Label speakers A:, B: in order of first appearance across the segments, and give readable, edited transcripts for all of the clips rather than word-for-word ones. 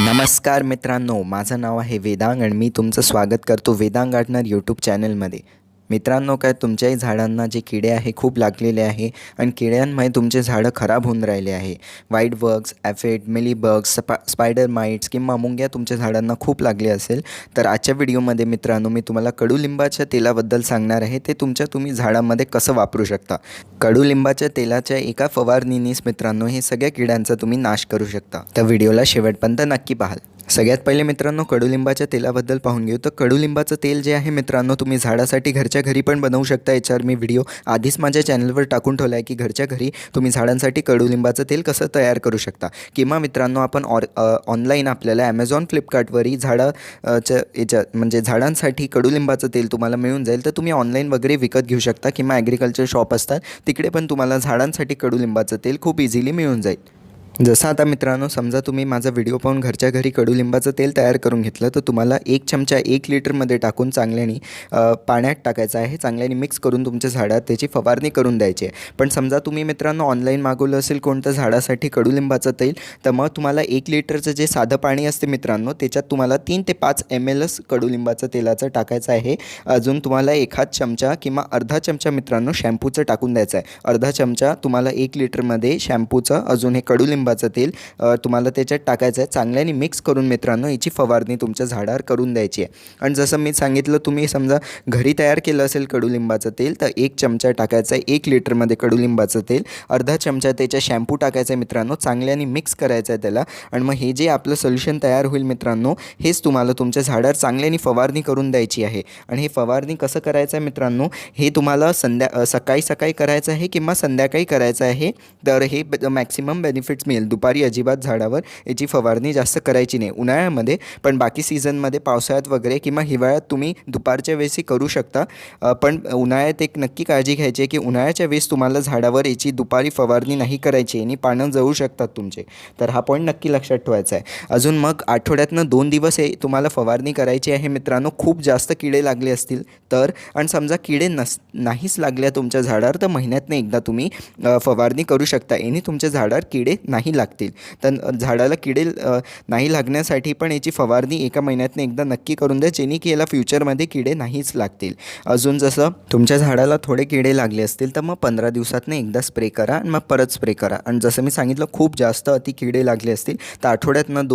A: नमस्कार मित्रांनो, माझं नाव आहे वेदांग आणि मी तुमचं स्वागत करतो वेदांग गार्डनर यूट्यूब चॅनलमध्ये. मित्रांनो, काय तुमच्याही झाडांना जे किडे आहे खूप लागलेले आहे आणि किड्यांमुळे तुमचे झाडं खराब होऊन राहिले आहे. White bugs, ॲफिड, mealybugs, spider mites किंवा मुंग्या तुमच्या झाडांना खूप लागले असेल तर आजच्या व्हिडिओमध्ये मित्रांनो मी तुम्हाला कडुलिंबाच्या तेलाबद्दल सांगणार आहे. ते तुम्ही झाडांमध्ये कसं वापरू शकता. कडुलिंबाच्या तेलाच्या एका फवारणीनेच मित्रांनो हे सगळ्या किड्यांचा तुम्ही नाश करू शकता. तर व्हिडिओला शेवटपर्यंत नक्की पाहाल. सगळ्यात पहिले मित्रांनो कडुलिंबाच्या तेलाबद्दल पाहून घेऊ. तर कडुलिंबाचं तेल जे आहे मित्रांनो तुम्ही झाडासाठी घरच्या घरी पण बनवू शकता. याच्यावर मी व्हिडिओ आधीच माझ्या चॅनलवर टाकून ठेवला आहे की घरच्या घरी तुम्ही झाडांसाठी कडुलिंबाचं तेल कसं तयार करू शकता. किंवा मित्रांनो आपण ऑनलाईन आपल्याला ॲमेझॉन, फ्लिपकार्टवरही म्हणजे झाडांसाठी कडुलिंबाचं तेल तुम्हाला मिळून जाईल. तर तुम्ही ऑनलाईन वगैरे विकत घेऊ शकता किंवा ॲग्रिकल्चर शॉप असतात तिकडे पण तुम्हाला झाडांसाठी कडुलिंबाचं तेल खूप इझिली मिळून जाईल. जसं आता मित्रांनो समजा तुम्ही माझा व्हिडिओ पाहून घरच्या घरी कडुलिंबाचं तेल तयार करून घेतलं तर तुम्हाला 1 चमचा 1 लिटरमध्ये टाकून चांगल्याने पाण्यात टाकायचं आहे. चांगल्याने मिक्स करून तुमच्या झाडात त्याची फवारणी करून द्यायची आहे. पण समजा तुम्ही मित्रांनो ऑनलाईन मागवलं असेल कोणतं झाडासाठी कडुलिंबाचं तेल तर मग तुम्हाला 1 लिटरचं जे साधं पाणी असते मित्रांनो त्याच्यात तुम्हाला 3 ते 5 ml कडुलिंबाचं तेलाचं टाकायचं आहे. अजून तुम्हाला एखाद चमचा किंवा अर्धा चमचा मित्रांनो शॅम्पूचं टाकून द्यायचं आहे. अर्धा चमचा तुम्हाला 1 लिटरमध्ये शॅम्पूचं अजून हे कडुलिंबाचं तेल तुम्हाला त्याच्यात टाकायचं आहे. चांगल्याने मिक्स करून मित्रांनो याची फवारणी तुमच्या झाडावर करून द्यायची आहे. आणि जसं मी सांगितलं तुम्ही समजा घरी तयार केलं असेल कडुलिंबाचं तेल तर 1 चमचा टाकायचा आहे 1 लिटरमध्ये कडुलिंबाचं तेल. अर्धा चमचा त्याच्या शॅम्पू टाकायचा आहे मित्रांनो. चांगल्याने मिक्स करायचं आहे त्याला आणि मग हे जे आपलं सोल्युशन तयार होईल मित्रांनो हेच तुम्हाला तुमच्या झाडावर चांगल्याने फवारणी करून द्यायची आहे. आणि हे फवारणी कसं करायचं आहे मित्रांनो हे तुम्हाला सकाळी करायचं आहे किंवा संध्याकाळी करायचं आहे. तर हे मॅक्सिमम बेनिफिट्स मिळेल. दुपारी अजिबात झाडावर याची फवारणी जास्त करायची नाही उन्हाळ्यामध्ये. पण बाकी सीझनमध्ये पावसाळ्यात वगैरे किंवा हिवाळ्यात तुम्ही दुपारच्या वेळेसही करू शकता. पण उन्हाळ्यात एक नक्की काळजी घ्यायची आहे की उन्हाळ्याच्या वेळेस तुम्हाला झाडावर याची दुपारी फवारणी नाही करायची आहे आणि पानं जळू शकतात तुमचे. तर हा पॉईंट नक्की लक्षात ठेवायचा आहे. अजून मग आठवड्यातनं 2 दिवस हे तुम्हाला फवारणी करायची आहे मित्रांनो. खूप जास्त किडे लागले असतील तर आणि समजा किडे नाहीच लागल्या तुमच्या झाडावर तर महिन्यातनं एकदा तुम्ही फवारणी करू शकता. याने तुमच्या झाडावर किडे नाही लागतील. तर झाडाला किडे नाही लागण्यासाठी पण याची फवारणी एका महिन्यातनं एकदा नक्की करून द्या जेणे की याला फ्युचरमध्ये किडे नाहीच लागतील. अजून जसं तुमच्या झाडाला थोडे किडे लागले असतील तर मग 15 दिवसातनं एकदा स्प्रे करा आणि मग परत स्प्रे करा. आणि जसं मी सांगितलं खूप जास्त अति किडे लागले असतील तर आठवड्यातनं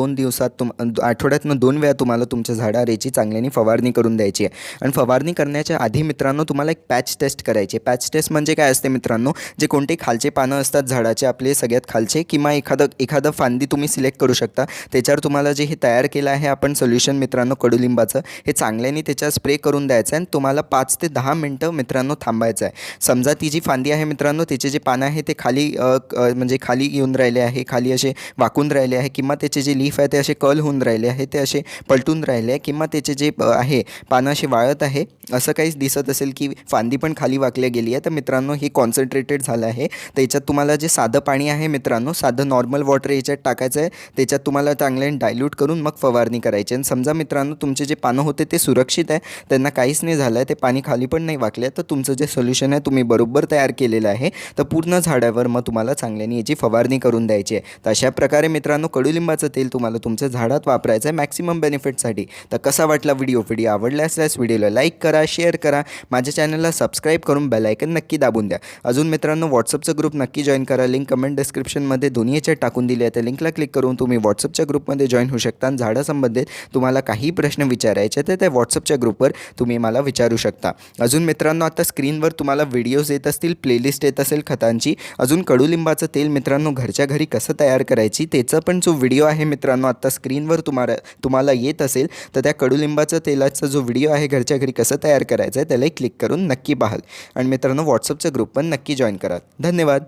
A: 2 वेळा तुम्हाला तुमच्या झाडावर याची चांगल्याने फवारणी करून द्यायची आहे. आणि फवारणी करण्याच्या आधी मित्रांनो तुम्हाला एक पॅच टेस्ट करायची आहे. पॅच टेस्ट म्हणजे काय असते मित्रांनो जे कोणते खालचे पानं असतात झाडाचे आपले सगळ्यात खालचे किंवा एखादं फांदी तुम्ही सिलेक्ट करू शकता. त्याच्यावर तुम्हाला जे हे तयार केलं आहे आपण सोल्युशन मित्रांनो कडुलिंबाचं हे चांगल्याने त्याच्यावर स्प्रे करून द्यायचं आहे. आणि तुम्हाला 5 ते 10 मिनटं मित्रांनो थांबायचं आहे. समजा ती जी फांदी आहे मित्रांनो त्याचे जे पानं आहे ते खाली येऊन राहिले आहे, खाली असे वाकून राहिले आहे किंवा त्याचे जे लीफ आहे ते असे कर्ल होऊन राहिले आहे, ते असे पलटून राहिले आहे किंवा त्याचे जे आहे पानं असे वाळत आहे असं काहीच दिसत असेल की फांदी पण खाली वाकल्या गेली आहे तर मित्रांनो हे कॉन्सन्ट्रेटेड झालं आहे. त्याच्यात तुम्हाला जे साधं पाणी आहे मित्रांनो साधं नॉर्मल वॉटर याच्यात टाकायचं आहे. त्याच्यात तुम्हाला चांगल्याने डायल्यूट करून मग फवारणी करायची. आणि समजा मित्रांनो तुमचे जे पानं होते ते सुरक्षित आहे, त्यांना काहीच नाही झालं आहे, ते पाणी खाली पण नाही वाकले तर तुमचं जे सोल्युशन आहे तुम्ही बरोबर तयार केलेलं आहे. तर पूर्ण झाडावर मग तुम्हाला चांगल्याने याची फवारणी करून द्यायची आहे. तर अशा प्रकारे मित्रांनो कडुलिंबाचं तेल तुम्हाला तुमच्या झाडात वापरायचं आहे मॅक्सिमम बेनिफिटसाठी. तर कसा वाटला व्हिडिओ आवडला असल्यास व्हिडिओला लाईक करा, शेअर करा, माझ्या चॅनलला सबस्क्राईब करून बेल आयकन नक्की दाबून द्या. अजून मित्रांनो व्हॉट्सअपचा ग्रुप नक्की जॉईन करा. लिंक कमेंट डिस्क्रिप्शनमध्ये दोन्ही याच्यात टाकून दिली आहे. त्या लिंकला क्लिक करून तुम्ही व्हॉट्सअपच्या ग्रुपमध्ये जॉईन होऊ शकता. आणि झाडासंबंधित तुम्हाला काही प्रश्न विचारायचे तर त्या व्हॉट्सअपच्या ग्रुपवर तुम्ही मला विचारू शकता. अजून मित्रांनो आता स्क्रीनवर तुम्हाला व्हिडिओज येत असतील, प्लेलिस्ट येत असेल खतांची. अजून कडुलिंबाचं तेल मित्रांनो घरच्या घरी कसं तयार करायची त्याचा पण जो व्हिडिओ आहे मित्रांनो आता स्क्रीनवर तुम्हाला येत असेल तर त्या कडुलिंबाचं तेलाचा जो व्हिडिओ आहे घरच्या घरी कसं तयार करायचं आहे त्यालाही क्लिक करून नक्की पाहाल. आणि मित्रांनो व्हॉट्सअपचा ग्रुप पण नक्की जॉईन करा. धन्यवाद.